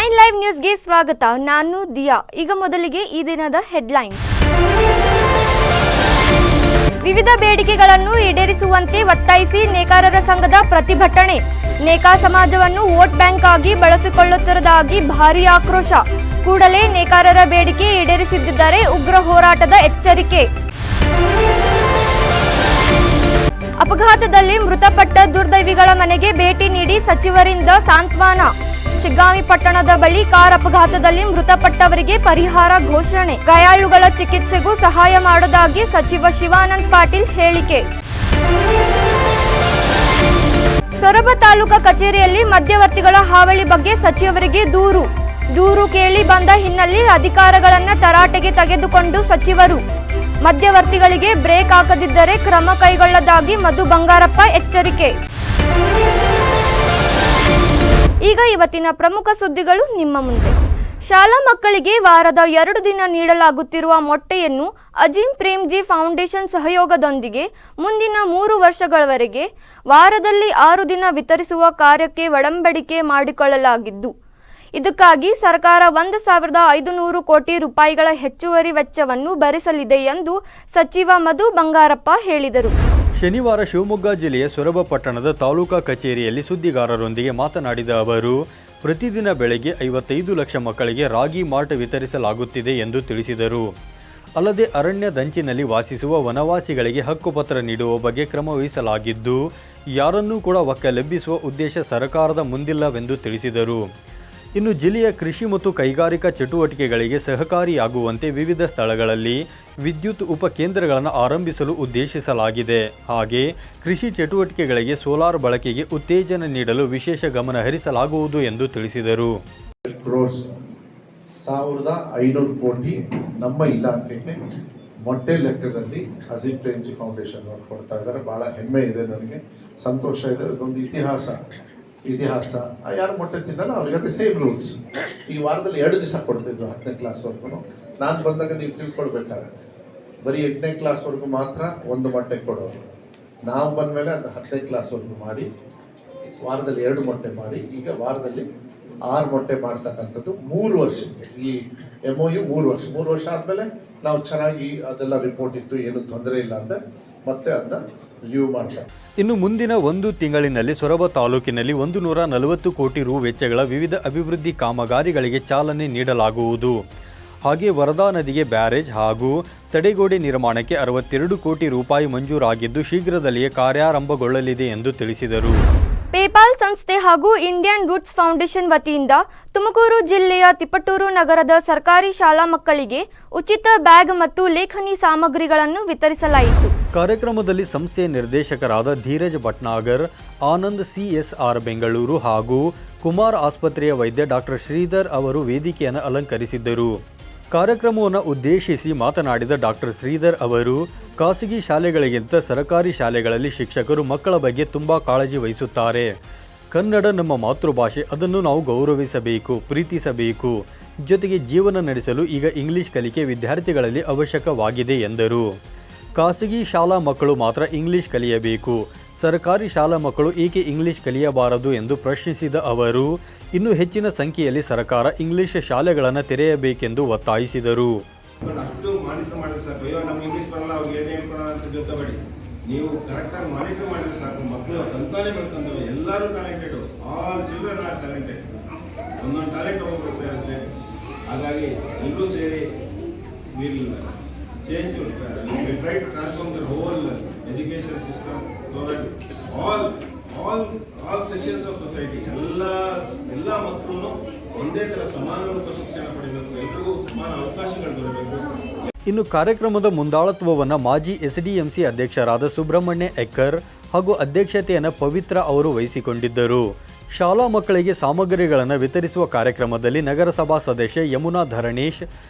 9 live ನ್ಯೂಸ್ಗೆ ಸ್ವಾಗತ. ನಾನು ದಿಯಾ. ಈಗ ಮೊದಲಿಗೆ ಈ ದಿನದ ಹೆಡ್ಲೈನ್ಸ್. ವಿವಿಧ ಬೇಡಿಕೆಗಳನ್ನು ಈಡೇರಿಸುವಂತೆ ಒತ್ತಾಯಿಸಿ ನೇಕಾರರ ಸಂಘದ ಪ್ರತಿಭಟನೆ. ನೇಕಾ ಸಮಾಜವನ್ನು ವೋಟ್ ಬ್ಯಾಂಕ್ ಆಗಿ ಬಳಸಿಕೊಳ್ಳುತ್ತಿರುವುದಾಗಿ ಭಾರೀ ಆಕ್ರೋಶ. ಕೂಡಲೇ ನೇಕಾರರ ಬೇಡಿಕೆ ಈಡೇರಿಸದಿದ್ದರೆ ಉಗ್ರ ಹೋರಾಟದ ಎಚ್ಚರಿಕೆ. ಅಪಘಾತದಲ್ಲಿ ಮೃತಪಟ್ಟ ದುರ್ದೈವಿಗಳ ಮನೆಗೆ ಭೇಟಿ ನೀಡಿ ಸಚಿವರಿಂದ ಸಾಂತ್ವನ. ಶಿಗ್ಗಾಂವಿ ಪಟ್ಟಣದ ಬಳಿ ಕಾರ್ ಅಪಘಾತದಲ್ಲಿ ಮೃತಪಟ್ಟವರಿಗೆ ಪರಿಹಾರ ಘೋಷಣೆ. ಗಾಯಾಳುಗಳ ಚಿಕಿತ್ಸೆಗೂ ಸಹಾಯ ಮಾಡುವುದಾಗಿ ಸಚಿವ ಶಿವಾನಂದ ಪಾಟೀಲ್ ಹೇಳಿಕೆ. ಸೊರಬ ತಾಲೂಕಾ ಕಚೇರಿಯಲ್ಲಿ ಮಧ್ಯವರ್ತಿಗಳ ಹಾವಳಿ ಬಗ್ಗೆ ಸಚಿವರಿಗೆ ದೂರು ಕೇಳಿ ಬಂದ ಹಿನ್ನೆಲೆ ಅಧಿಕಾರಿಗಳನ್ನು ತರಾಟೆಗೆ ತೆಗೆದುಕೊಂಡು ಸಚಿವರು. ಮಧ್ಯವರ್ತಿಗಳಿಗೆ ಬ್ರೇಕ್ ಹಾಕದಿದ್ದರೆ ಕ್ರಮ ಕೈಗೊಳ್ಳದಾಗಿ ಮಧು ಬಂಗಾರಪ್ಪ ಎಚ್ಚರಿಕೆ. ಈಗ ಇವತ್ತಿನ ಪ್ರಮುಖ ಸುದ್ದಿಗಳು ನಿಮ್ಮ ಮುಂದೆ. ಶಾಲಾ ಮಕ್ಕಳಿಗೆ ವಾರದ 2 ದಿನ ನೀಡಲಾಗುತ್ತಿರುವ ಮೊಟ್ಟೆಯನ್ನು ಅಜೀಂ ಪ್ರೇಮ್ಜಿ ಫೌಂಡೇಶನ್ ಸಹಯೋಗದೊಂದಿಗೆ ಮುಂದಿನ 3 ವರ್ಷಗಳವರೆಗೆ ವಾರದಲ್ಲಿ 6 ದಿನ ವಿತರಿಸುವ ಕಾರ್ಯಕ್ಕೆ ಒಡಂಬಡಿಕೆ ಮಾಡಿಕೊಳ್ಳಲಾಗಿದ್ದು, ಇದಕ್ಕಾಗಿ ಸರ್ಕಾರ 1,500 ಕೋಟಿ ರೂಪಾಯಿಗಳ ಹೆಚ್ಚುವರಿ ವೆಚ್ಚವನ್ನು ಭರಿಸಲಿದೆ ಎಂದು ಸಚಿವ ಮಧು ಬಂಗಾರಪ್ಪ ಹೇಳಿದರು. ಶನಿವಾರ ಶಿವಮೊಗ್ಗ ಜಿಲ್ಲೆಯ ಸೊರಬ ಪಟ್ಟಣದ ತಾಲೂಕಾ ಕಚೇರಿಯಲ್ಲಿ ಸುದ್ದಿಗಾರರೊಂದಿಗೆ ಮಾತನಾಡಿದ ಅವರು, ಪ್ರತಿದಿನ ಬೆಳಗ್ಗೆ 55 ಲಕ್ಷ ಮಕ್ಕಳಿಗೆ ರಾಗಿ ಮಾಲ್ಟ್ ವಿತರಿಸಲಾಗುತ್ತಿದೆ ಎಂದು ತಿಳಿಸಿದರು. ಅಲ್ಲದೆ ಅರಣ್ಯದಂಚಿನಲ್ಲಿ ವಾಸಿಸುವ ವನವಾಸಿಗಳಿಗೆ ಹಕ್ಕುಪತ್ರ ನೀಡುವ ಬಗ್ಗೆ ಕ್ರಮ ವಹಿಸಲಾಗಿದ್ದು, ಯಾರನ್ನೂ ಕೂಡ ಒಕ್ಕಲೆಬ್ಬಿಸುವ ಉದ್ದೇಶ ಸರ್ಕಾರದ ಮುಂದಿಲ್ಲವೆಂದು ತಿಳಿಸಿದರು. ಇನ್ನು ಜಿಲ್ಲೆಯ ಕೃಷಿ ಮತ್ತು ಕೈಗಾರಿಕಾ ಚಟುವಟಿಕೆಗಳಿಗೆ ಸಹಕಾರಿಯಾಗುವಂತೆ ವಿವಿಧ ಸ್ಥಳಗಳಲ್ಲಿ ವಿದ್ಯುತ್ ಉಪಕೇಂದ್ರಗಳನ್ನು ಆರಂಭಿಸಲು ಉದ್ದೇಶಿಸಲಾಗಿದೆ. ಹಾಗೆ ಕೃಷಿ ಚಟುವಟಿಕೆಗಳಿಗೆ ಸೋಲಾರ್ ಬಳಕೆಗೆ ಉತ್ತೇಜನ ನೀಡಲು ವಿಶೇಷ ಗಮನ ಹರಿಸಲಾಗುವುದು ಎಂದು ತಿಳಿಸಿದರು. 1,500 ಕೋಟಿ ನಮ್ಮ ಇಲಾಖೆಗೆ ಮೊಟ್ಟೆ ಲೆಕ್ಕದಲ್ಲಿ ಅಜೀಂ ಪ್ರೇಮ್ಜಿ ಫೌಂಡೇಶನ್ ಅವರು ಕೊಡ್ತಾ ಇದ್ದಾರೆ. ಬಹಳ ಹೆಮ್ಮೆ ಇದೆ, ನನಗೆ ಸಂತೋಷ ಇದೆ. ಇದೊಂದು ಇತಿಹಾಸ. ಯಾರು ಮೊಟ್ಟೆ ತಿನ್ನಲ್ಲ ಅವ್ರಿಗೆ ಅದೇ ಸೇಮ್ ರೂಲ್ಸ್. ಈ ವಾರದಲ್ಲಿ 2 ದಿವಸ ಕೊಡ್ತಿದ್ರು 10ನೇ ಕ್ಲಾಸ್ವರೆಗೂ. ನಾನು ಬಂದಾಗ ನೀವು ತಿಳ್ಕೊಳ್ಬೇಕಾಗತ್ತೆ, ಬರೀ 8ನೇ ಕ್ಲಾಸ್ವರೆಗೂ ಮಾತ್ರ 1 ಮೊಟ್ಟೆ ಕೊಡೋರು. ನಾವು ಬಂದಮೇಲೆ ಅದು 10ನೇ ಕ್ಲಾಸ್ವರೆಗೂ ಮಾಡಿ ವಾರದಲ್ಲಿ 2 ಮೊಟ್ಟೆ ಮಾಡಿ ಈಗ ವಾರದಲ್ಲಿ 6 ಮೊಟ್ಟೆ ಮಾಡ್ತಕ್ಕಂಥದ್ದು 3 ವರ್ಷಕ್ಕೆ. ಈ MOU 3 ವರ್ಷ ಆದಮೇಲೆ ನಾವು ಚೆನ್ನಾಗಿ ಅದೆಲ್ಲ ರಿಪೋರ್ಟ್ ಇತ್ತು, ಏನು ತೊಂದರೆ ಇಲ್ಲ ಅಂತ ಮತ್ತೆ ಅದನ್ನ ರಿವ್ಯೂ ಮಾಡ್ತಾರೆ. ಇನ್ನು ಮುಂದಿನ 1 ತಿಂಗಳಿನಲ್ಲಿ ಸೊರಬ ತಾಲೂಕಿನಲ್ಲಿ 140 ಕೋಟಿ ರು ವೆಚ್ಚಗಳ ವಿವಿಧ ಅಭಿವೃದ್ಧಿ ಕಾಮಗಾರಿಗಳಿಗೆ ಚಾಲನೆ ನೀಡಲಾಗುವುದು. ಹಾಗೆ ವರದಾ ನದಿಗೆ ಬ್ಯಾರೇಜ್ ಹಾಗೂ ತಡೆಗೋಡೆ ನಿರ್ಮಾಣಕ್ಕೆ 62 ಕೋಟಿ ರೂಪಾಯಿ ಮಂಜೂರಾಗಿದ್ದು, ಶೀಘ್ರದಲ್ಲಿಯೇ ಕಾರ್ಯಾರಂಭಗೊಳ್ಳಲಿದೆ ಎಂದು ತಿಳಿಸಿದರು. ಪೇಪಾಲ್ ಸಂಸ್ಥೆ ಹಾಗೂ ಇಂಡಿಯನ್ ರೂಟ್ಸ್ ಫೌಂಡೇಶನ್ ವತಿಯಿಂದ ತುಮಕೂರು ಜಿಲ್ಲೆಯ ತಿಪಟೂರು ನಗರದ ಸರ್ಕಾರಿ ಶಾಲಾ ಮಕ್ಕಳಿಗೆ ಉಚಿತ ಬ್ಯಾಗ್ ಮತ್ತು ಲೇಖನಿ ಸಾಮಗ್ರಿಗಳನ್ನು ವಿತರಿಸಲಾಯಿತು. ಕಾರ್ಯಕ್ರಮದಲ್ಲಿ ಸಂಸ್ಥೆಯ ನಿರ್ದೇಶಕರಾದ ಧೀರಜ್ ಭಟ್ನಾಗರ್, ಆನಂದ್ CSR ಬೆಂಗಳೂರು ಹಾಗೂ ಕುಮಾರ್ ಆಸ್ಪತ್ರೆಯ ವೈದ್ಯ ಡಾಕ್ಟರ್ ಶ್ರೀಧರ್ ಅವರು ವೇದಿಕೆಯನ್ನು ಅಲಂಕರಿಸಿದ್ದರು. ಕಾರ್ಯಕ್ರಮವನ್ನು ಉದ್ದೇಶಿಸಿ ಮಾತನಾಡಿದ ಡಾಕ್ಟರ್ ಶ್ರೀಧರ್ ಅವರು, ಖಾಸಗಿ ಶಾಲೆಗಳಿಗಿಂತ ಸರ್ಕಾರಿ ಶಾಲೆಗಳಲ್ಲಿ ಶಿಕ್ಷಕರು ಮಕ್ಕಳ ಬಗ್ಗೆ ತುಂಬ ಕಾಳಜಿ ವಹಿಸುತ್ತಾರೆ. ಕನ್ನಡ ನಮ್ಮ ಮಾತೃಭಾಷೆ, ಅದನ್ನು ನಾವು ಗೌರವಿಸಬೇಕು, ಪ್ರೀತಿಸಬೇಕು. ಜೊತೆಗೆ ಜೀವನ ನಡೆಸಲು ಈಗ ಇಂಗ್ಲಿಷ್ ಕಲಿಕೆ ವಿದ್ಯಾರ್ಥಿಗಳಲ್ಲಿ ಅವಶ್ಯಕವಾಗಿದೆ ಎಂದರು. ಖಾಸಗಿ ಶಾಲಾ ಮಕ್ಕಳು ಮಾತ್ರ ಇಂಗ್ಲಿಷ್ ಕಲಿಯಬೇಕು, ಸರ್ಕಾರಿ ಶಾಲಾ ಮಕ್ಕಳು ಏಕೆ ಇಂಗ್ಲಿಷ್ ಕಲಿಯಬಾರದು ಎಂದು ಪ್ರಶ್ನಿಸಿದ ಅವರು, ಇನ್ನೂ ಹೆಚ್ಚಿನ ಸಂಖ್ಯೆಯಲ್ಲಿ ಸರ್ಕಾರ ಇಂಗ್ಲಿಷ್ ಶಾಲೆಗಳನ್ನು ತೆರೆಯಬೇಕೆಂದು ಒತ್ತಾಯಿಸಿದರು. ನೀವು ಕರೆಕ್ಟಾಗಿ ಮಾನಿಟರ್ ಮಾಡಿದ್ರೆ ಸಾಕು, ಮಕ್ಕಳು ತಂತಾನೆ ಬೆಳ್ಕೊಂಡವೆ. ಎಲ್ಲರೂ talented, all children are talented. ಒಂದೊಂದು ಟ್ಯಾಲೆಂಟ್ ಹೋಗ್ತಾ ಇರುತ್ತೆ. ಹಾಗಾಗಿ ಎಲ್ಲರೂ ಸೇರಿ will change we try to transform the whole education system so that all sections of society ಎಲ್ಲ ಮಕ್ಕಳು ಒಂದೇ ತರ ಸಮಾನ ಶಿಕ್ಷಣ ಪಡೆಯಬೇಕು, ಎಲ್ಲರಿಗೂ ಸಮಾನ ಅವಕಾಶಗಳು ದೊರೆಯಬೇಕು. ಇನ್ನು ಕಾರ್ಯಕ್ರಮದ ಮುಂದಾಳತ್ವವನ್ನು ಮಾಜಿ SDMC ಅಧ್ಯಕ್ಷರಾದ ಸುಬ್ರಹ್ಮಣ್ಯ ಎಕ್ಕರ್ ಹಾಗೂ ಅಧ್ಯಕ್ಷತೆಯನ್ನು ಪವಿತ್ರ ಅವರು ವಹಿಸಿಕೊಂಡಿದ್ದರು. ಶಾಲಾ ಮಕ್ಕಳಿಗೆ ಸಾಮಗ್ರಿಗಳನ್ನು ವಿತರಿಸುವ ಕಾರ್ಯಕ್ರಮದಲ್ಲಿ ನಗರಸಭಾ ಸದಸ್ಯ ಯಮುನಾ ಧರಣೇಶ್,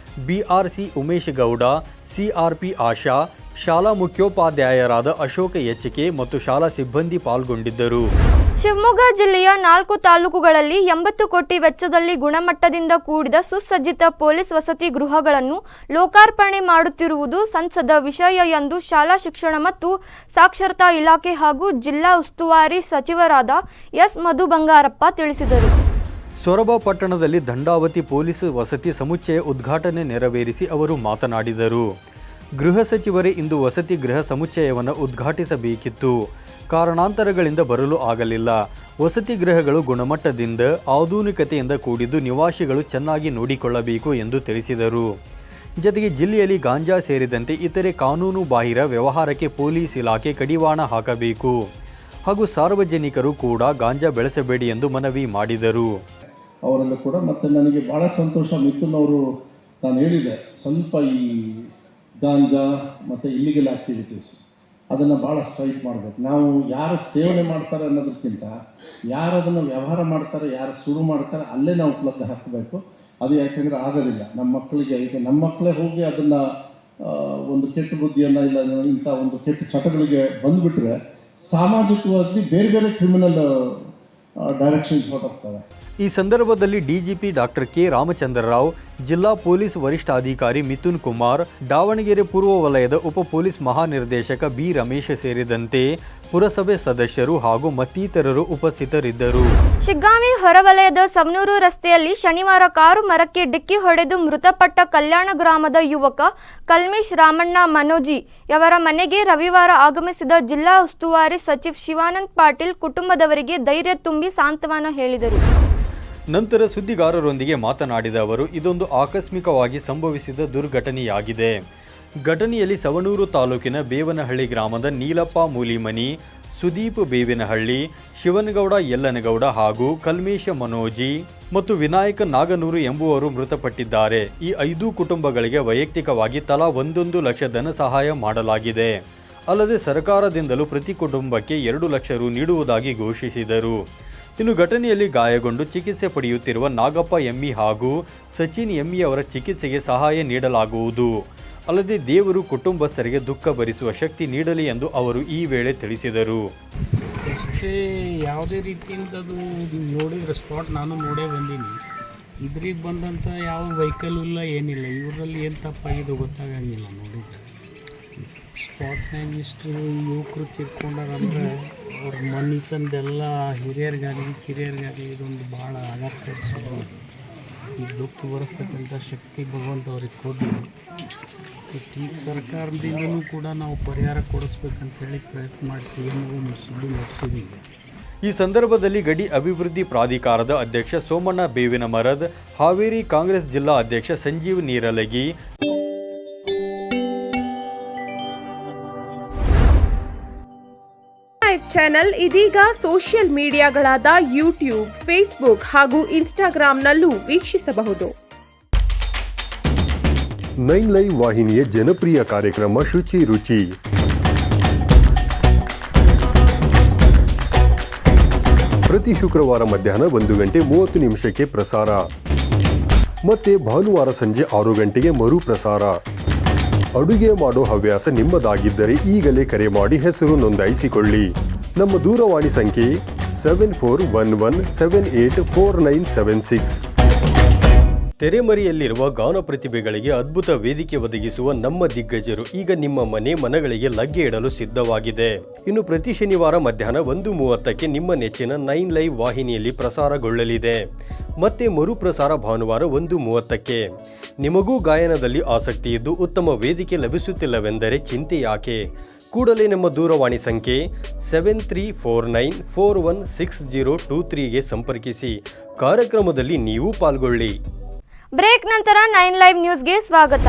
BRC ಉಮೇಶ್ ಗೌಡ, CRP ಆಶಾ, ಶಾಲಾ ಮುಖ್ಯೋಪಾಧ್ಯಾಯರಾದ ಅಶೋಕ ಎಚ್ಕೆ ಮತ್ತು ಶಾಲಾ ಸಿಬ್ಬಂದಿ ಪಾಲ್ಗೊಂಡಿದ್ದರು. ಶಿವಮೊಗ್ಗ ಜಿಲ್ಲೆಯ 4 ತಾಲೂಕುಗಳಲ್ಲಿ 80 ಕೋಟಿ ವೆಚ್ಚದಲ್ಲಿ ಗುಣಮಟ್ಟದಿಂದ ಕೂಡಿದ ಸುಸಜ್ಜಿತ ಪೊಲೀಸ್ ವಸತಿ ಗೃಹಗಳನ್ನು ಲೋಕಾರ್ಪಣೆ ಮಾಡುತ್ತಿರುವುದು ಸಂಸದ ವಿಷಯ ಎಂದು ಶಾಲಾ ಶಿಕ್ಷಣ ಮತ್ತು ಸಾಕ್ಷರತಾ ಇಲಾಖೆ ಹಾಗೂ ಜಿಲ್ಲಾ ಉಸ್ತುವಾರಿ ಸಚಿವರಾದ ಎಸ್ ಮಧು ಬಂಗಾರಪ್ಪ ತಿಳಿಸಿದರು. ಸೊರಬ ಪಟ್ಟಣದಲ್ಲಿ ದಂಡಾವತಿ ಪೊಲೀಸ್ ವಸತಿ ಸಮುಚ್ಚಯ ಉದ್ಘಾಟನೆ ನೆರವೇರಿಸಿ ಅವರು ಮಾತನಾಡಿದರು. ಗೃಹ ಸಚಿವರೇ ಇಂದು ವಸತಿ ಗೃಹ ಸಮುಚ್ಚಯವನ್ನು ಉದ್ಘಾಟಿಸಬೇಕಿತ್ತು. ಕಾರಣಾಂತರಗಳಿಂದ ಬರಲು ಆಗಲಿಲ್ಲ. ವಸತಿ ಗೃಹಗಳು ಗುಣಮಟ್ಟದಿಂದ ಆಧುನಿಕತೆಯಿಂದ ಕೂಡಿದ್ದು ನಿವಾಸಿಗಳು ಚೆನ್ನಾಗಿ ನೋಡಿಕೊಳ್ಳಬೇಕು ಎಂದು ತಿಳಿಸಿದರು. ಜತೆಗೆ ಜಿಲ್ಲೆಯಲ್ಲಿ ಗಾಂಜಾ ಸೇರಿದಂತೆ ಇತರೆ ಕಾನೂನು ಬಾಹಿರ ವ್ಯವಹಾರಕ್ಕೆ ಪೊಲೀಸ್ ಇಲಾಖೆ ಕಡಿವಾಣ ಹಾಕಬೇಕು ಹಾಗೂ ಸಾರ್ವಜನಿಕರು ಕೂಡ ಗಾಂಜಾ ಬೆಳೆಸಬೇಡಿ ಎಂದು ಮನವಿ ಮಾಡಿದರು. ಅವರಲ್ಲೂ ಕೂಡ ಮತ್ತು ನನಗೆ ಭಾಳ ಸಂತೋಷ, ಮಿಥುನ್ ಅವರು ನಾನು ಹೇಳಿದೆ ಸ್ವಲ್ಪ ಈ ಗಾಂಜಾ ಮತ್ತು ಇಲ್ಲಿಗಲ್ ಆ್ಯಕ್ಟಿವಿಟೀಸ್ ಅದನ್ನು ಭಾಳ ಸ್ಟ್ರೈಕ್ ಮಾಡಬೇಕು. ನಾವು ಯಾರು ಸೇವನೆ ಮಾಡ್ತಾರೆ ಅನ್ನೋದಕ್ಕಿಂತ ಯಾರು ಅದನ್ನು ವ್ಯವಹಾರ ಮಾಡ್ತಾರೆ, ಯಾರು ಶುರು ಮಾಡ್ತಾರೆ ಅಲ್ಲೇ ನಾವು ಉಪಲಬ್ಧ ಹಾಕಬೇಕು. ಅದು ಯಾಕೆಂದರೆ ಆಗೋದಿಲ್ಲ. ನಮ್ಮ ಮಕ್ಕಳಿಗೆ ಈಗ ನಮ್ಮ ಮಕ್ಕಳೇ ಹೋಗಿ ಅದನ್ನು ಒಂದು ಕೆಟ್ಟ ಬುದ್ಧಿಯನ್ನು ಇಲ್ಲ ಇಂಥ ಒಂದು ಕೆಟ್ಟ ಚಟಗಳಿಗೆ ಬಂದುಬಿಟ್ರೆ ಸಾಮಾಜಿಕವಾಗಿ ಬೇರೆ ಬೇರೆ ಕ್ರಿಮಿನಲ್ ಡೈರೆಕ್ಷನ್ಸ್ ಹೊರಟೋಗ್ತವೆ. ಈ ಸಂದರ್ಭದಲ್ಲಿ ಡಿಜಿಪಿ ಡಾಕ್ಟರ್ ಕೆ ರಾಮಚಂದ್ರರಾವ್, ಜಿಲ್ಲಾ ಪೊಲೀಸ್ ವರಿಷ್ಠಾಧಿಕಾರಿ ಮಿಥುನ್ ಕುಮಾರ್, ದಾವಣಗೆರೆ ಪೂರ್ವ ವಲಯದ ಉಪ ಪೊಲೀಸ್ ಮಹಾನಿರ್ದೇಶಕ ಬಿ ರಮೇಶ್ ಸೇರಿದಂತೆ ಪುರಸಭೆ ಸದಸ್ಯರು ಹಾಗೂ ಮತ್ತಿತರರು ಉಪಸ್ಥಿತರಿದ್ದರು. ಶಿಗ್ಗಾಂವಿ ಹೊರವಲಯದ ಸವನೂರು ರಸ್ತೆಯಲ್ಲಿ ಶನಿವಾರ ಕಾರು ಮರಕ್ಕೆ ಡಿಕ್ಕಿ ಹೊಡೆದು ಮೃತಪಟ್ಟ ಕಲ್ಯಾಣ ಗ್ರಾಮದ ಯುವಕ ಕಲ್ಮೇಶ್ ರಾಮಣ್ಣ ಮನೋಜಿ ಯವರ ಮನೆಗೆ ರವಿವಾರ ಆಗಮಿಸಿದ ಜಿಲ್ಲಾ ಉಸ್ತುವಾರಿ ಸಚಿವ ಶಿವಾನಂದ ಪಾಟೀಲ್ ಕುಟುಂಬದವರಿಗೆ ಧೈರ್ಯ ತುಂಬಿ ಸಾಂತ್ವನ ಹೇಳಿದರು. ನಂತರ ಸುದ್ದಿಗಾರರೊಂದಿಗೆ ಮಾತನಾಡಿದ ಅವರು, ಇದೊಂದು ಆಕಸ್ಮಿಕವಾಗಿ ಸಂಭವಿಸಿದ ದುರ್ಘಟನೆಯಾಗಿದೆ. ಘಟನೆಯಲ್ಲಿ ಸವಣೂರು ತಾಲೂಕಿನ ಬೇವನಹಳ್ಳಿ ಗ್ರಾಮದ ನೀಲಪ್ಪ ಮೂಲಿಮನಿ, ಸುದೀಪ್ ಬೇವಿನಹಳ್ಳಿ, ಶಿವನಗೌಡ ಯಲ್ಲನಗೌಡ ಹಾಗೂ ಕಲ್ಮೇಶ ಮನೋಜಿ ಮತ್ತು ವಿನಾಯಕ ನಾಗನೂರು ಎಂಬುವರು ಮೃತಪಟ್ಟಿದ್ದಾರೆ. ಈ 5 ಕುಟುಂಬಗಳಿಗೆ ವೈಯಕ್ತಿಕವಾಗಿ ತಲಾ 1 ಲಕ್ಷ ಧನ ಸಹಾಯ ಮಾಡಲಾಗಿದೆ. ಅಲ್ಲದೆ ಸರ್ಕಾರದಿಂದಲೂ ಪ್ರತಿ ಕುಟುಂಬಕ್ಕೆ 2 ಲಕ್ಷ ರು ನೀಡುವುದಾಗಿ ಘೋಷಿಸಿದರು. ಇನ್ನು ಘಟನೆಯಲ್ಲಿ ಗಾಯಗೊಂಡು ಚಿಕಿತ್ಸೆ ಪಡೆಯುತ್ತಿರುವ ನಾಗಪ್ಪ ಎಮ್ಮಿ ಹಾಗೂ ಸಚಿನ್ ಎಮ್ಮಿ ಅವರ ಚಿಕಿತ್ಸೆಗೆ ಸಹಾಯ ನೀಡಲಾಗುವುದು. ಅಲ್ಲದೆ ದೇವರು ಕುಟುಂಬಸ್ಥರಿಗೆ ದುಃಖ ಭರಿಸುವ ಶಕ್ತಿ ನೀಡಲಿ ಎಂದು ಅವರು ಈ ವೇಳೆ ತಿಳಿಸಿದರು. ಅಷ್ಟೇ ಯಾವುದೇ ರೀತಿಯಿಂದ ಅದು ನೋಡಿದ್ರೆ ಸ್ಪಾಟ್ ನಾನು ನೋಡೇ ಬಂದೀನಿ. ಇದ್ರಿಗೆ ಬಂದಂಥ ಯಾವ ವೆಹಿಕಲ್ ಇಲ್ಲ, ಏನಿಲ್ಲ. ಇವರಲ್ಲಿ ಏನು ತಪ್ಪಾಗಿದ್ದು ಗೊತ್ತಾಗಂಗಿಲ್ಲ. ನೋಡಿದ್ರೆ ಸ್ಪಾಟ್ನಾಗ ಇಷ್ಟು ಯುವಕರು ತೀರ್ಕೊಂಡಾರಂದ್ರೆ ಅವ್ರ ಮನೆ ತಂದೆಲ್ಲ ಹಿರಿಯರಿಗಾಗಲಿ ಕಿರಿಯರಿಗಾಗಲಿ ಇದೊಂದು ಭಾಳ ಆಘಾತ ತರಿಸೋದು. ಈ ದುಃಖ ಬರೆಸ್ತಕ್ಕಂಥ ಶಕ್ತಿ ಭಗವಂತ ಅವ್ರಿಗೆ ಕೊಡಲಿ. ಈಗ ಸರ್ಕಾರದಿಂದಲೂ ಕೂಡ ನಾವು ಪರಿಹಾರ ಕೊಡಿಸ್ಬೇಕಂತೇಳಿ ಪ್ರಯತ್ನ ಮಾಡಿಸಿ ಏನೋ ಸುದ್ದಿ ಮುಗಿಸಿದ್ದೀವಿ. ಈ ಸಂದರ್ಭದಲ್ಲಿ ಗಡಿ ಅಭಿವೃದ್ಧಿ ಪ್ರಾಧಿಕಾರದ ಅಧ್ಯಕ್ಷ ಸೋಮಣ್ಣ ಬೇವಿನ ಮರದ್, ಹಾವೇರಿ ಕಾಂಗ್ರೆಸ್ ಜಿಲ್ಲಾ ಅಧ್ಯಕ್ಷ ಸಂಜೀವ್ ನೀರಲಗಿ, ಚಾನೆಲ್ ಇದೀಗ ಸೋಷಿಯಲ್ ಮೀಡಿಯಾಗಳಾದ ಯೂಟ್ಯೂಬ್, ಫೇಸ್ಬುಕ್ ಹಾಗೂ ಇನ್ಸ್ಟಾಗ್ರಾಂನಲ್ಲೂ ವೀಕ್ಷಿಸಬಹುದು. 9 ಲೈವ್ ವಾಹಿನಿಯ ಜನಪ್ರಿಯ ಕಾರ್ಯಕ್ರಮ ಶುಚಿ ರುಚಿ. ಪ್ರತಿ ಶುಕ್ರವಾರ ಮಧ್ಯಾಹ್ನ 1:30 ಪ್ರಸಾರ. ಮತ್ತೆ ಭಾನುವಾರ ಸಂಜೆ 6 ಗಂಟೆಗೆ ಮರು ಪ್ರಸಾರ. ಅಡುಗೆ ಮಾಡೋ ಹವ್ಯಾಸ ನಿಮ್ಮದಾಗಿದ್ದರೆ ಈಗಲೇ ಕರೆ ಮಾಡಿ ಹೆಸರು ನೋಂದಾಯಿಸಿಕೊಳ್ಳಿ. ನಮ್ಮ ದೂರವಾಣಿ ಸಂಖ್ಯೆ 7411784976. ತೆರೆಮರೆಯಲ್ಲಿರುವ ಗಾನ ಪ್ರತಿಭೆಗಳಿಗೆ ಅದ್ಭುತ ವೇದಿಕೆ ಒದಗಿಸುವ ನಮ್ಮ ದಿಗ್ಗಜರು ಈಗ ನಿಮ್ಮ ಮನಗಳಿಗೆ ಲಗ್ಗೆ ಇಡಲು ಸಿದ್ಧವಾಗಿದೆ. ಇನ್ನು ಪ್ರತಿ ಶನಿವಾರ ಮಧ್ಯಾಹ್ನ 1:30 ನಿಮ್ಮ ನೆಚ್ಚಿನ 9 ಲೈವ್ ವಾಹಿನಿಯಲ್ಲಿ ಪ್ರಸಾರಗೊಳ್ಳಲಿದೆ. ಮತ್ತೆ ಮರುಪ್ರಸಾರ ಭಾನುವಾರ 1:30. ನಿಮಗೂ ಗಾಯನದಲ್ಲಿ ಆಸಕ್ತಿ ಇದ್ದು ಉತ್ತಮ ವೇದಿಕೆ ಲಭಿಸುತ್ತಿಲ್ಲವೆಂದರೆ ಚಿಂತೆ ಯಾಕೆ? ಕೂಡಲೇ ನಮ್ಮ ದೂರವಾಣಿ ಸಂಖ್ಯೆ 7349416023ಗೆ ಸಂಪರ್ಕಿಸಿ. ಕಾರ್ಯಕ್ರಮದಲ್ಲಿ ನೀವು ಪಾಲ್ಗೊಳ್ಳಿ. ಬ್ರೇಕ್ ನಂತರ 9 ಲೈವ್ ನ್ಯೂಸ್ಗೆ ಸ್ವಾಗತ.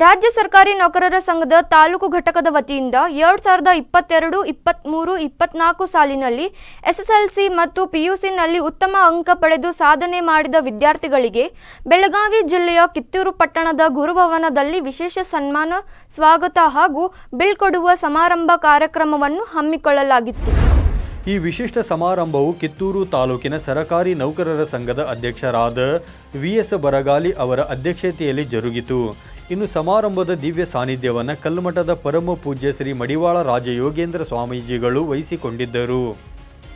ರಾಜ್ಯ ಸರ್ಕಾರಿ ನೌಕರರ ಸಂಘದ ತಾಲೂಕು ಘಟಕದ ವತಿಯಿಂದ 2022-23-24 ಸಾಲಿನಲ್ಲಿ ಎಸ್ಎಸ್ಎಲ್ಸಿ ಮತ್ತು ಪಿಯುಸಿನಲ್ಲಿ ಉತ್ತಮ ಅಂಕ ಪಡೆದು ಸಾಧನೆ ಮಾಡಿದ ವಿದ್ಯಾರ್ಥಿಗಳಿಗೆ ಬೆಳಗಾವಿ ಜಿಲ್ಲೆಯ ಕಿತ್ತೂರು ಪಟ್ಟಣದ ಗುರುಭವನದಲ್ಲಿ ವಿಶೇಷ ಸನ್ಮಾನ, ಸ್ವಾಗತ ಹಾಗೂ ಬೀಳ್ಕೊಡುವ ಸಮಾರಂಭ ಕಾರ್ಯಕ್ರಮವನ್ನು ಹಮ್ಮಿಕೊಳ್ಳಲಾಗಿತ್ತು. ಈ ವಿಶಿಷ್ಟ ಸಮಾರಂಭವು ಕಿತ್ತೂರು ತಾಲೂಕಿನ ಸರಕಾರಿ ನೌಕರರ ಸಂಘದ ಅಧ್ಯಕ್ಷರಾದ VS ಬರಗಾಲಿ ಅವರ ಅಧ್ಯಕ್ಷತೆಯಲ್ಲಿ ಜರುಗಿತು. ಇನ್ನು ಸಮಾರಂಭದ ದಿವ್ಯ ಸಾನ್ನಿಧ್ಯವನ್ನು ಕಲ್ಮಠದ ಪರಮ ಪೂಜ್ಯ ಶ್ರೀ ಮಡಿವಾಳ ರಾಜಯೋಗೇಂದ್ರ ಸ್ವಾಮೀಜಿಗಳು ವಹಿಸಿಕೊಂಡಿದ್ದರು.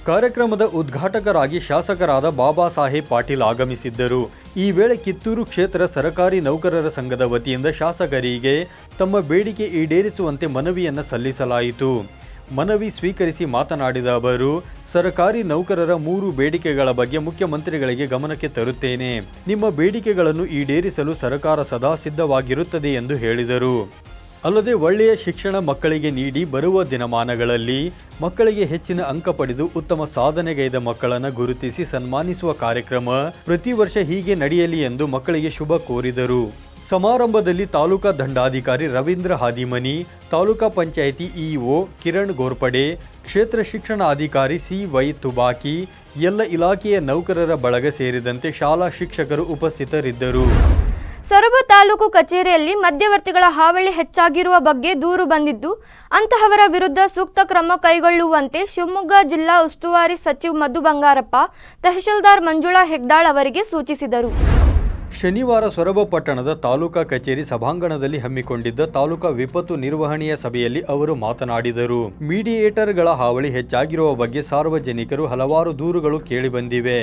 ಕಾರ್ಯಕ್ರಮದ ಉದ್ಘಾಟಕರಾಗಿ ಶಾಸಕರಾದ ಬಾಬಾ ಸಾಹೇಬ್ ಪಾಟೀಲ್ ಆಗಮಿಸಿದ್ದರು. ಈ ವೇಳೆ ಕಿತ್ತೂರು ಕ್ಷೇತ್ರ ಸರಕಾರಿ ನೌಕರರ ಸಂಘದ ವತಿಯಿಂದ ಶಾಸಕರಿಗೆ ತಮ್ಮ ಬೇಡಿಕೆ ಈಡೇರಿಸುವಂತೆ ಮನವಿಯನ್ನು ಸಲ್ಲಿಸಲಾಯಿತು. ಮನವಿ ಸ್ವೀಕರಿಸಿ ಮಾತನಾಡಿದ ಅವರು, ಸರ್ಕಾರಿ ನೌಕರರ 3 ಬೇಡಿಕೆಗಳ ಬಗ್ಗೆ ಮುಖ್ಯಮಂತ್ರಿಗಳಿಗೆ ಗಮನಕ್ಕೆ ತರುತ್ತೇನೆ. ನಿಮ್ಮ ಬೇಡಿಕೆಗಳನ್ನು ಈಡೇರಿಸಲು ಸರ್ಕಾರ ಸದಾ ಸಿದ್ಧವಾಗಿರುತ್ತದೆ ಎಂದು ಹೇಳಿದರು. ಅಲ್ಲದೆ ಒಳ್ಳೆಯ ಶಿಕ್ಷಣ ಮಕ್ಕಳಿಗೆ ನೀಡಿ ಬರುವ ದಿನಮಾನಗಳಲ್ಲಿ ಮಕ್ಕಳಿಗೆ ಹೆಚ್ಚಿನ ಅಂಕ ಪಡೆದು ಉತ್ತಮ ಸಾಧನೆಗೈದ ಮಕ್ಕಳನ್ನು ಗುರುತಿಸಿ ಸನ್ಮಾನಿಸುವ ಕಾರ್ಯಕ್ರಮ ಪ್ರತಿ ವರ್ಷ ಹೀಗೆ ನಡೆಯಲಿ ಎಂದು ಮಕ್ಕಳಿಗೆ ಶುಭ ಕೋರಿದರು. ಸಮಾರಂಭದಲ್ಲಿ ತಾಲೂಕಾ ದಂಡಾಧಿಕಾರಿ ರವೀಂದ್ರ ಹಾದಿಮನಿ, ತಾಲೂಕಾ ಪಂಚಾಯಿತಿ ಇಒ ಕಿರಣ್ ಗೋರ್ಪಡೆ, ಕ್ಷೇತ್ರ ಶಿಕ್ಷಣಾಧಿಕಾರಿ CY ತುಬಾಕಿ, ಎಲ್ಲ ಇಲಾಖೆಯ ನೌಕರರ ಬಳಗ ಸೇರಿದಂತೆ ಶಾಲಾ ಶಿಕ್ಷಕರು ಉಪಸ್ಥಿತರಿದ್ದರು. ಸೊರಬ ತಾಲೂಕು ಕಚೇರಿಯಲ್ಲಿ ಮಧ್ಯವರ್ತಿಗಳ ಹಾವಳಿ ಹೆಚ್ಚಾಗಿರುವ ಬಗ್ಗೆ ದೂರು ಬಂದಿದ್ದು, ಅಂತಹವರ ವಿರುದ್ಧ ಸೂಕ್ತ ಕ್ರಮ ಕೈಗೊಳ್ಳುವಂತೆ ಶಿವಮೊಗ್ಗ ಜಿಲ್ಲಾ ಉಸ್ತುವಾರಿ ಸಚಿವ ಮಧು ಬಂಗಾರಪ್ಪ ತಹಶೀಲ್ದಾರ್ ಮಂಜುಳಾ ಹೆಗ್ಡಾಳ್ ಅವರಿಗೆ ಸೂಚಿಸಿದರು. ಶನಿವಾರ ಸೊರಬ ಪಟ್ಟಣದ ತಾಲೂಕಾ ಕಚೇರಿ ಸಭಾಂಗಣದಲ್ಲಿ ಹಮ್ಮಿಕೊಂಡಿದ್ದ ತಾಲೂಕಾ ವಿಪತ್ತು ನಿರ್ವಹಣೆಯ ಸಭೆಯಲ್ಲಿ ಅವರು ಮಾತನಾಡಿದರು. ಮೀಡಿಯೇಟರ್ಗಳ ಹಾವಳಿ ಹೆಚ್ಚಾಗಿರುವ ಬಗ್ಗೆ ಸಾರ್ವಜನಿಕರು ಹಲವಾರು ದೂರುಗಳು ಕೇಳಿಬಂದಿವೆ.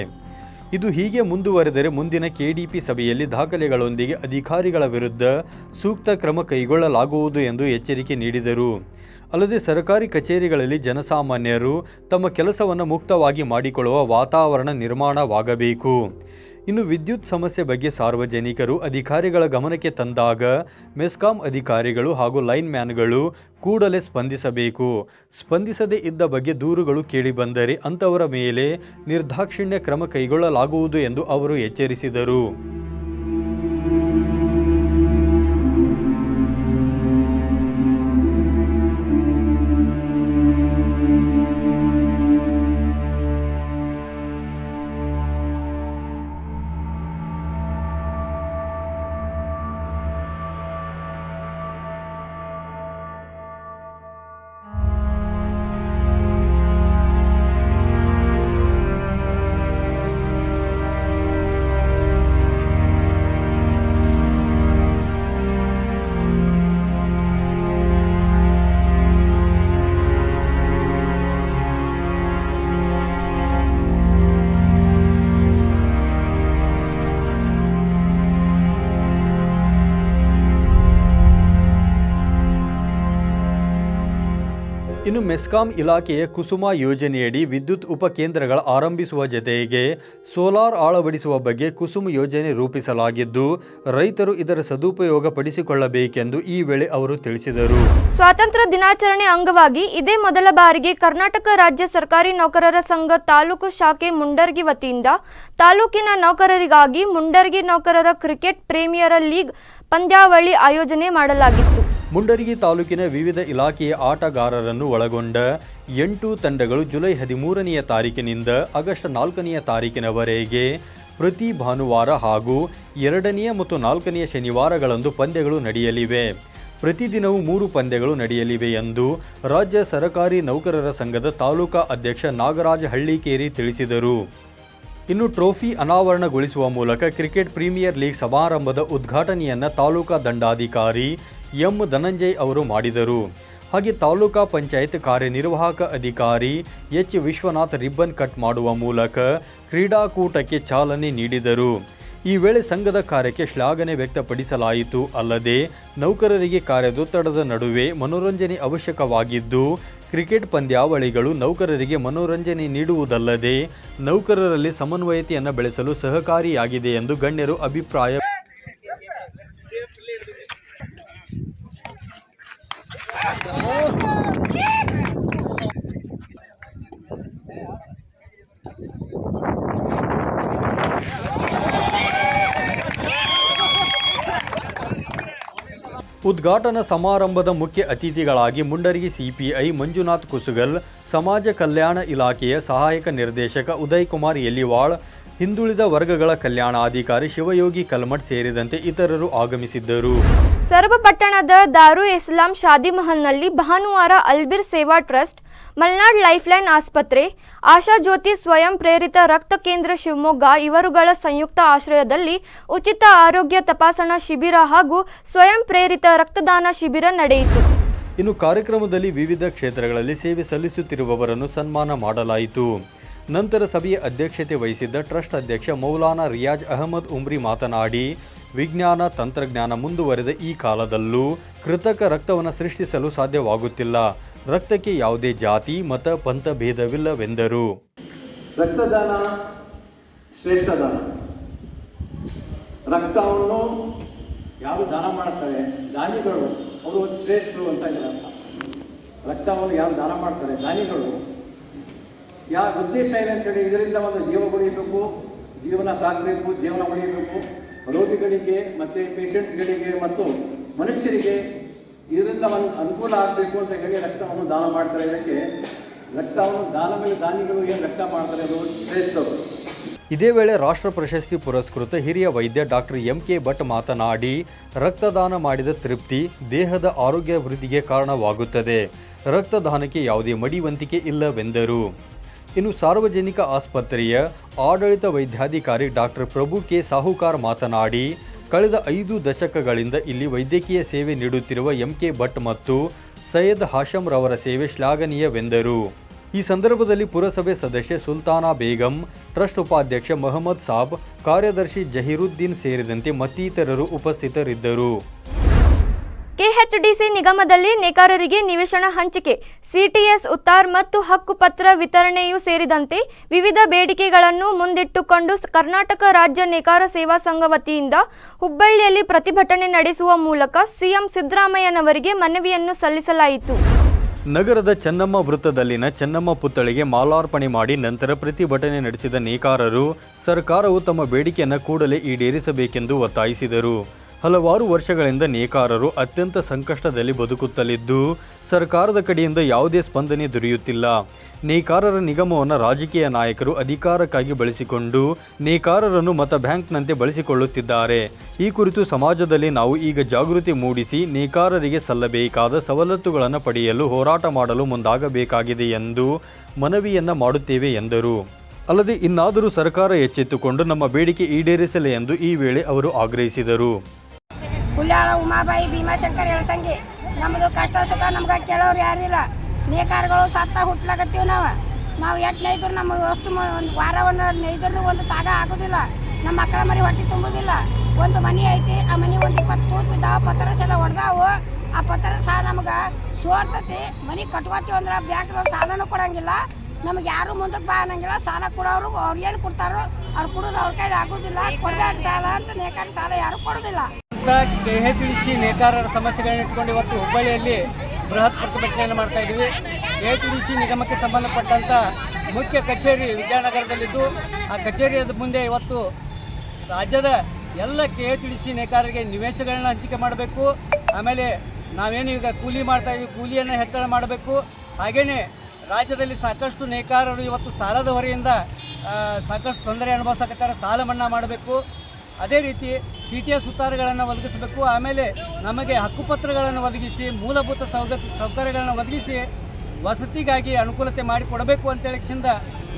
ಇದು ಹೀಗೆ ಮುಂದುವರೆದರೆ ಮುಂದಿನ KDP ಸಭೆಯಲ್ಲಿ ದಾಖಲೆಗಳೊಂದಿಗೆ ಅಧಿಕಾರಿಗಳ ವಿರುದ್ಧ ಸೂಕ್ತ ಕ್ರಮ ಕೈಗೊಳ್ಳಲಾಗುವುದು ಎಂದು ಎಚ್ಚರಿಕೆ ನೀಡಿದರು. ಅಲ್ಲದೆ ಸರ್ಕಾರಿ ಕಚೇರಿಗಳಲ್ಲಿ ಜನಸಾಮಾನ್ಯರು ತಮ್ಮ ಕೆಲಸವನ್ನು ಮುಕ್ತವಾಗಿ ಮಾಡಿಕೊಳ್ಳುವ ವಾತಾವರಣ ನಿರ್ಮಾಣವಾಗಬೇಕು. ಇನ್ನು ವಿದ್ಯುತ್ ಸಮಸ್ಯೆ ಬಗ್ಗೆ ಸಾರ್ವಜನಿಕರು ಅಧಿಕಾರಿಗಳ ಗಮನಕ್ಕೆ ತಂದಾಗ ಮೆಸ್ಕಾಂ ಅಧಿಕಾರಿಗಳು ಹಾಗೂ ಲೈನ್ ಮ್ಯಾನ್ಗಳು ಕೂಡಲೇ ಸ್ಪಂದಿಸಬೇಕು. ಸ್ಪಂದಿಸದೇ ಇದ್ದ ಬಗ್ಗೆ ದೂರುಗಳು ಕೇಳಿಬಂದರೆ ಅಂತವರ ಮೇಲೆ ನಿರ್ದಾಕ್ಷಿಣ್ಯ ಕ್ರಮ ಕೈಗೊಳ್ಳಲಾಗುವುದು ಎಂದು ಅವರು ಎಚ್ಚರಿಸಿದರು. ಇನ್ನು ಮೆಸ್ಕಾಂ ಇಲಾಖೆಯ ಕುಸುಮ ಯೋಜನೆಯಡಿ ವಿದ್ಯುತ್ ಉಪಕೇಂದ್ರಗಳ ಆರಂಭಿಸುವ ಜತೆಗೆ ಸೋಲಾರ್ ಅಳವಡಿಸುವ ಬಗ್ಗೆ ಕುಸುಮ ಯೋಜನೆ ರೂಪಿಸಲಾಗಿದ್ದು, ರೈತರು ಇದರ ಸದುಪಯೋಗ ಪಡಿಸಿಕೊಳ್ಳಬೇಕೆಂದು ಈ ವೇಳೆ ಅವರು ತಿಳಿಸಿದರು. ಸ್ವಾತಂತ್ರ್ಯ ದಿನಾಚರಣೆ ಅಂಗವಾಗಿ ಇದೇ ಮೊದಲ ಬಾರಿಗೆ ಕರ್ನಾಟಕ ರಾಜ್ಯ ಸರ್ಕಾರಿ ನೌಕರರ ಸಂಘ ತಾಲೂಕು ಶಾಖೆ ಮುಂಡರ್ಗಿ ವತಿಯಿಂದ ತಾಲೂಕಿನ ನೌಕರರಿಗಾಗಿ ಮುಂಡರ್ಗಿ ನೌಕರರ ಕ್ರಿಕೆಟ್ ಪ್ರೀಮಿಯರ್ ಲೀಗ್ ಪಂದ್ಯಾವಳಿ ಆಯೋಜನೆ ಮಾಡಲಾಗಿತ್ತು. ಮುಂಡರಗಿ ತಾಲೂಕಿನ ವಿವಿಧ ಇಲಾಖೆಯ ಆಟಗಾರರನ್ನು ಒಳಗೊಂಡ 8 ತಂಡಗಳು ಜುಲೈ 13ನೆಯ ತಾರೀಕಿನಿಂದ ಆಗಸ್ಟ್ 4ನೆಯ ತಾರೀಕಿನವರೆಗೆ ಪ್ರತಿ ಭಾನುವಾರ ಹಾಗೂ 2ನೇ ಮತ್ತು 4ನೇ ಶನಿವಾರಗಳಂದು ಪಂದ್ಯಗಳು ನಡೆಯಲಿವೆ. ಪ್ರತಿದಿನವೂ 3 ಪಂದ್ಯಗಳು ನಡೆಯಲಿವೆ ಎಂದು ರಾಜ್ಯ ಸರ್ಕಾರಿ ನೌಕರರ ಸಂಘದ ತಾಲೂಕಾ ಅಧ್ಯಕ್ಷ ನಾಗರಾಜ ಹಳ್ಳಿಕೇರಿ ತಿಳಿಸಿದರು. ಇನ್ನು ಟ್ರೋಫಿ ಅನಾವರಣಗೊಳಿಸುವ ಮೂಲಕ ಕ್ರಿಕೆಟ್ ಪ್ರೀಮಿಯರ್ ಲೀಗ್ ಸಮಾರಂಭದ ಉದ್ಘಾಟನೆಯನ್ನು ತಾಲೂಕಾ ದಂಡಾಧಿಕಾರಿ ಎಂ ಧನಂಜಯ್ ಅವರು ಮಾಡಿದರು. ಹಾಗೆ ತಾಲೂಕಾ ಪಂಚಾಯತ್ ಕಾರ್ಯನಿರ್ವಾಹಕ ಅಧಿಕಾರಿ ಎಚ್ ವಿಶ್ವನಾಥ್ ರಿಬ್ಬನ್ ಕಟ್ ಮಾಡುವ ಮೂಲಕ ಕ್ರೀಡಾಕೂಟಕ್ಕೆ ಚಾಲನೆ ನೀಡಿದರು. ಈ ವೇಳೆ ಸಂಘದ ಕಾರ್ಯಕ್ಕೆ ಶ್ಲಾಘನೆ ವ್ಯಕ್ತಪಡಿಸಲಾಯಿತು. ಅಲ್ಲದೆ ನೌಕರರಿಗೆ ಕಾರ್ಯದೊತ್ತಡದ ನಡುವೆ ಮನೋರಂಜನೆ ಅವಶ್ಯಕವಾಗಿದ್ದು, ಕ್ರಿಕೆಟ್ ಪಂದ್ಯಾವಳಿಗಳು ನೌಕರರಿಗೆ ಮನೋರಂಜನೆ ನೀಡುವುದಲ್ಲದೆ ನೌಕರರಲ್ಲಿ ಸಮನ್ವಯತೆಯನ್ನು ಬೆಳೆಸಲು ಸಹಕಾರಿಯಾಗಿದೆ ಎಂದು ಗಣ್ಯರು ಅಭಿಪ್ರಾಯ ಉದ್ಘಾಟನಾ ಸಮಾರಂಭದ ಮುಖ್ಯ ಅತಿಥಿಗಳಾಗಿ ಮುಂಡರಗಿ ಸಿಪಿಐ ಮಂಜುನಾಥ್ ಕುಸುಗಲ್, ಸಮಾಜ ಕಲ್ಯಾಣ ಇಲಾಖೆಯ ಸಹಾಯಕ ನಿರ್ದೇಶಕ ಉದಯ್ ಕುಮಾರ್ ಯಲಿವಾಳ್, ಹಿಂದುಳಿದ ವರ್ಗಗಳ ಕಲ್ಯಾಣಾಧಿಕಾರಿ ಶಿವಯೋಗಿ ಕಲ್ಮಠ್ ಸೇರಿದಂತೆ ಇತರರು ಆಗಮಿಸಿದ್ದರು. ಸೊರಬ ಪಟ್ಟಣದ ದಾರು ಇಸ್ಲಾಂ ಶಾದಿ ಮಹಲ್ನಲ್ಲಿ ಭಾನುವಾರ ಅಲ್ಬಿರ್ ಸೇವಾ ಟ್ರಸ್ಟ್, ಮಲ್ನಾಡ್ ಲೈಫ್ಲೈನ್ ಆಸ್ಪತ್ರೆ, ಆಶಾ ಜ್ಯೋತಿ ಸ್ವಯಂ ಪ್ರೇರಿತ ರಕ್ತ ಕೇಂದ್ರ ಶಿವಮೊಗ್ಗ ಇವರುಗಳ ಸಂಯುಕ್ತ ಆಶ್ರಯದಲ್ಲಿ ಉಚಿತ ಆರೋಗ್ಯ ತಪಾಸಣಾ ಶಿಬಿರ ಹಾಗೂ ಸ್ವಯಂ ಪ್ರೇರಿತ ರಕ್ತದಾನ ಶಿಬಿರ ನಡೆಯಿತು. ಇನ್ನು ಕಾರ್ಯಕ್ರಮದಲ್ಲಿ ವಿವಿಧ ಕ್ಷೇತ್ರಗಳಲ್ಲಿ ಸೇವೆ ಸಲ್ಲಿಸುತ್ತಿರುವವರನ್ನು ಸನ್ಮಾನ ಮಾಡಲಾಯಿತು. ನಂತರ ಸಭೆಯ ಅಧ್ಯಕ್ಷತೆ ವಹಿಸಿದ್ದ ಟ್ರಸ್ಟ್ ಅಧ್ಯಕ್ಷ ಮೌಲಾನಾ ರಿಯಾಜ್ ಅಹಮದ್ ಉಮ್ರಿ ಮಾತನಾಡಿ, ವಿಜ್ಞಾನ ತಂತ್ರಜ್ಞಾನ ಮುಂದುವರೆದ ಈ ಕಾಲದಲ್ಲೂ ಕೃತಕ ರಕ್ತವನ್ನು ಸೃಷ್ಟಿಸಲು ಸಾಧ್ಯವಾಗುತ್ತಿಲ್ಲ. ರಕ್ತಕ್ಕೆ ಯಾವುದೇ ಜಾತಿ ಮತ ಪಂಥ ಭೇದವಿಲ್ಲವೆಂದರು. ರಕ್ತದಾನ ಶ್ರೇಷ್ಠ ದಾನ. ರಕ್ತವನ್ನು ಯಾರು ದಾನ ಮಾಡ್ತಾರೆ ದಾನಿಗಳು ಅವರು ಶ್ರೇಷ್ಠರು ಅಂತ ಅರ್ಥ. ರಕ್ತವನ್ನು ಯಾರು ದಾನ ಮಾಡ್ತಾರೆ ದಾನಿಗಳು ಯಾವ ಉದ್ದೇಶ ಇದೆ ಅಂತೇಳಿ ಇದರಿಂದ ಒಂದು ಜೀವ ಉಳಿಯಬೇಕು, ಜೀವನ ಸಾಕಬೇಕು, ಜೀವನ ಉಳಿಯಬೇಕು, ರೋಗಿಗಳಿಗೆ ಮತ್ತು ಪೇಷಂಟ್ಸ್ಗಳಿಗೆ ಮತ್ತು ಮನುಷ್ಯರಿಗೆ ಇದರಿಂದ ಒಂದು ಅನುಕೂಲ ಆಗಬೇಕು ಅಂತ ಹೇಳಿ ರಕ್ತವನ್ನು ದಾನ ಮಾಡ್ತಾರೆ. ಇದಕ್ಕೆ ರಕ್ತವನ್ನು ದಾನ ಮೇಲೆ ದಾನಿಗಳು ಏನು ರಕ್ತ ಮಾಡ್ತಾರೆ ಅದು ಶ್ರೇಷ್ಠರು. ಇದೇ ವೇಳೆ ರಾಷ್ಟ್ರ ಪ್ರಶಸ್ತಿ ಪುರಸ್ಕೃತ ಹಿರಿಯ ವೈದ್ಯ ಡಾಕ್ಟರ್ MK ಭಟ್ ಮಾತನಾಡಿ, ರಕ್ತದಾನ ಮಾಡಿದ ತೃಪ್ತಿ ದೇಹದ ಆರೋಗ್ಯ ವೃದ್ಧಿಗೆ ಕಾರಣವಾಗುತ್ತದೆ. ರಕ್ತದಾನಕ್ಕೆ ಯಾವುದೇ ಮಡಿವಂತಿಕೆ ಇಲ್ಲವೆಂದರು. ಇನ್ನು ಸಾರ್ವಜನಿಕ ಆಸ್ಪತ್ರೆಯ ಆಡಳಿತ ವೈದ್ಯಾಧಿಕಾರಿ ಡಾಕ್ಟರ್ ಪ್ರಭು ಕೆ ಸಾಹುಕಾರ್ ಮಾತನಾಡಿ, ಕಳೆದ 5 ದಶಕಗಳಿಂದ ಇಲ್ಲಿ ವೈದ್ಯಕೀಯ ಸೇವೆ ನೀಡುತ್ತಿರುವ MK ಭಟ್ ಮತ್ತು ಸೈಯದ್ ಹಾಶಂ ರವರ ಸೇವೆ ಶ್ಲಾಘನೀಯವೆಂದರು. ಈ ಸಂದರ್ಭದಲ್ಲಿ ಪುರಸಭೆ ಸದಸ್ಯೆ ಸುಲ್ತಾನಾ ಬೇಗಂ, ಟ್ರಸ್ಟ್ ಉಪಾಧ್ಯಕ್ಷ ಮೊಹಮ್ಮದ್ ಸಾಬ್, ಕಾರ್ಯದರ್ಶಿ ಜಹೀರುದ್ದೀನ್ ಸೇರಿದಂತೆ ಮತ್ತಿತರರು ಉಪಸ್ಥಿತರಿದ್ದರು. ಕೆಎಚ್ಡಿಸಿ ನಿಗಮದಲ್ಲಿ ನೇಕಾರರಿಗೆ ನಿವೇಶನ ಹಂಚಿಕೆ, ಸಿಟಿಎಸ್ ಉತ್ತಾರ್ ಮತ್ತು ಹಕ್ಕುಪತ್ರ ವಿತರಣೆಯೂ ಸೇರಿದಂತೆ ವಿವಿಧ ಬೇಡಿಕೆಗಳನ್ನು ಮುಂದಿಟ್ಟುಕೊಂಡು ಕರ್ನಾಟಕ ರಾಜ್ಯ ನೇಕಾರ ಸೇವಾ ಸಂಘ ವತಿಯಿಂದ ಹುಬ್ಬಳ್ಳಿಯಲ್ಲಿ ಪ್ರತಿಭಟನೆ ನಡೆಸುವ ಮೂಲಕ ಸಿಎಂ ಸಿದ್ದರಾಮಯ್ಯನವರಿಗೆ ಮನವಿಯನ್ನು ಸಲ್ಲಿಸಲಾಯಿತು. ನಗರದ ಚೆನ್ನಮ್ಮ ವೃತ್ತದಲ್ಲಿನ ಚೆನ್ನಮ್ಮ ಪುತ್ಥಳಿಗೆ ಮಾಲಾರ್ಪಣೆ ಮಾಡಿ ನಂತರ ಪ್ರತಿಭಟನೆ ನಡೆಸಿದ ನೇಕಾರರು ಸರ್ಕಾರವು ತಮ್ಮ ಬೇಡಿಕೆಯನ್ನು ಕೂಡಲೇ ಈಡೇರಿಸಬೇಕೆಂದು ಒತ್ತಾಯಿಸಿದರು. ಹಲವಾರು ವರ್ಷಗಳಿಂದ ನೇಕಾರರು ಅತ್ಯಂತ ಸಂಕಷ್ಟದಲ್ಲಿ ಬದುಕುತ್ತಲಿದ್ದು ಸರ್ಕಾರದ ಕಡೆಯಿಂದ ಯಾವುದೇ ಸ್ಪಂದನೆ ದೊರೆಯುತ್ತಿಲ್ಲ. ನೇಕಾರರ ನಿಗಮವನ್ನು ರಾಜಕೀಯ ನಾಯಕರು ಅಧಿಕಾರಕ್ಕಾಗಿ ಬಳಸಿಕೊಂಡು ನೇಕಾರರನ್ನು ಮತ ಬ್ಯಾಂಕ್ನಂತೆ ಬಳಸಿಕೊಳ್ಳುತ್ತಿದ್ದಾರೆ. ಈ ಕುರಿತು ಸಮಾಜದಲ್ಲಿ ನಾವು ಈಗ ಜಾಗೃತಿ ಮೂಡಿಸಿ ನೇಕಾರರಿಗೆ ಸಲ್ಲಬೇಕಾದ ಸವಲತ್ತುಗಳನ್ನು ಪಡೆಯಲು ಹೋರಾಟ ಮಾಡಲು ಮುಂದಾಗಬೇಕಾಗಿದೆ ಎಂದು ಮನವಿಯನ್ನ ಮಾಡುತ್ತೇವೆ ಎಂದರು. ಅಲ್ಲದೆ ಇನ್ನಾದರೂ ಸರ್ಕಾರ ಎಚ್ಚೆತ್ತುಕೊಂಡು ನಮ್ಮ ಬೇಡಿಕೆ ಈಡೇರಿಸಲಿ ಎಂದು ಈ ವೇಳೆ ಅವರು ಆಗ್ರಹಿಸಿದರು. ಹುಲ್ಯಾಳ ಉಮಾಬಾಯಿ ಭೀಮಾಶಂಕರ್ ಎಳಸಂಗಿ, ನಮ್ಮದು ಕಷ್ಟ ಸುಖ ನಮ್ಗೆ ಕೇಳೋರು ಯಾರಿಲ್ಲ. ನೇಕಾರಗಳು ಸತ್ತ ಹುಟ್ಲಾಕತ್ತೀವಿ. ನಾವು ಎಷ್ಟು ನೈದ್ರು ನಮಗೆ ಅಷ್ಟು ಒಂದು ವಾರವನ್ನು ನೈದ್ರು ಒಂದು ತಾಗ ಆಗೋದಿಲ್ಲ. ನಮ್ಮ ಮಕ್ಕಳ ಮರಿ ಹೊಟ್ಟೆ ತುಂಬೋದಿಲ್ಲ. ಒಂದು ಮನೆ ಐತಿ, ಆ ಮನೆ ಒಂದು 20 ತೂತ್ ಬಿದ್ದಾವ, ಪತ್ರಸ್ ಎಲ್ಲ ಹೊಡೆದಾವು. ಆ ಪತ್ರ ಸಹ ನಮ್ಗೆ ಸೋರ್ತತಿ. ಮನೆ ಕಟ್ಕೋತೀವಿ ಅಂದ್ರೆ ಬ್ಯಾಂಕ್ನವ್ರು ಸಾಲನೂ ಕೊಡೋಂಗಿಲ್ಲ. ನಮಗೆ ಯಾರು ಮುಂದಕ್ಕೆ ಬಾ ಅನ್ನಂಗಿಲ್ಲ. ಸಾಲ ಕೊಡೋರು ಅವ್ರು ಏನು ಕೊಡ್ತಾರೋ ಅವ್ರು ಕೊಡೋದು ಅವ್ರ ಕೈಲಿ ಆಗೋದಿಲ್ಲ. ಕೊಡಬೇಡ ಸಾಲ ಅಂತ ನೇಕಾರ ಸಾಲ ಯಾರು ಕೊಡೋದಿಲ್ಲ. ಕೆಎಚ್ಡಿಸಿ ನೇಕಾರರ ಸಮಸ್ಯೆಗಳನ್ನ ಇಟ್ಕೊಂಡು ಇವತ್ತು ಹುಬ್ಬಳ್ಳಿಯಲ್ಲಿ ಬೃಹತ್ ಪ್ರತಿಭಟನೆಯನ್ನು ಮಾಡ್ತಾ ಇದ್ದೀವಿ. ಕೆಎಚ್ಡಿಸಿ ನಿಗಮಕ್ಕೆ ಸಂಬಂಧಪಟ್ಟಂಥ ಮುಖ್ಯ ಕಚೇರಿ ವಿದ್ಯಾನಗರದಲ್ಲಿದ್ದು ಆ ಕಚೇರಿಯ ಮುಂದೆ ಇವತ್ತು ರಾಜ್ಯದ ಎಲ್ಲ ಕೆಎಚ್ಡಿಸಿ ನೇಕಾರರಿಗೆ ನಿವೇಶನಗಳನ್ನ ಹಂಚಿಕೆ ಮಾಡಬೇಕು. ಆಮೇಲೆ ನಾವೇನು ಈಗ ಕೂಲಿ ಮಾಡ್ತಾ ಇದ್ದೀವಿ, ಕೂಲಿಯನ್ನು ಹೆಚ್ಚಳ ಮಾಡಬೇಕು. ಹಾಗೆಯೇ ರಾಜ್ಯದಲ್ಲಿ ಸಾಕಷ್ಟು ನೇಕಾರರು ಇವತ್ತು ಸಾಲದ ಹೊರೆಯಿಂದ ಸಾಕಷ್ಟು ತೊಂದರೆ ಅನುಭವಿಸಕತ್ತಾರೆ. ಸಾಲ ಮನ್ನಾ ಮಾಡಬೇಕು. ಅದೇ ರೀತಿ ಸಿಟಿಎಸ್ ಉತ್ತಾರಗಳನ್ನು ಒದಗಿಸಬೇಕು. ಆಮೇಲೆ ನಮಗೆ ಹಕ್ಕುಪತ್ರಗಳನ್ನು ಒದಗಿಸಿ ಮೂಲಭೂತ ಸೌಕರ್ಯಗಳನ್ನು ಒದಗಿಸಿ ವಸತಿಗಾಗಿ ಅನುಕೂಲತೆ ಮಾಡಿಕೊಡಬೇಕು ಅಂತೇಳಿಂದ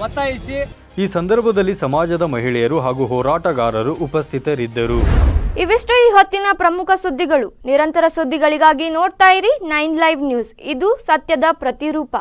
ಒತ್ತಾಯಿಸಿ ಈ ಸಂದರ್ಭದಲ್ಲಿ ಸಮಾಜದ ಮಹಿಳೆಯರು ಹಾಗೂ ಹೋರಾಟಗಾರರು ಉಪಸ್ಥಿತರಿದ್ದರು. ಇವಿಷ್ಟು ಈ ಹೊತ್ತಿನ ಪ್ರಮುಖ ಸುದ್ದಿಗಳು. ನಿರಂತರ ಸುದ್ದಿಗಳಿಗಾಗಿ ನೋಡ್ತಾ ಇರಿ 9 ಲೈವ್ ನ್ಯೂಸ್. ಇದು ಸತ್ಯದ ಪ್ರತಿರೂಪ.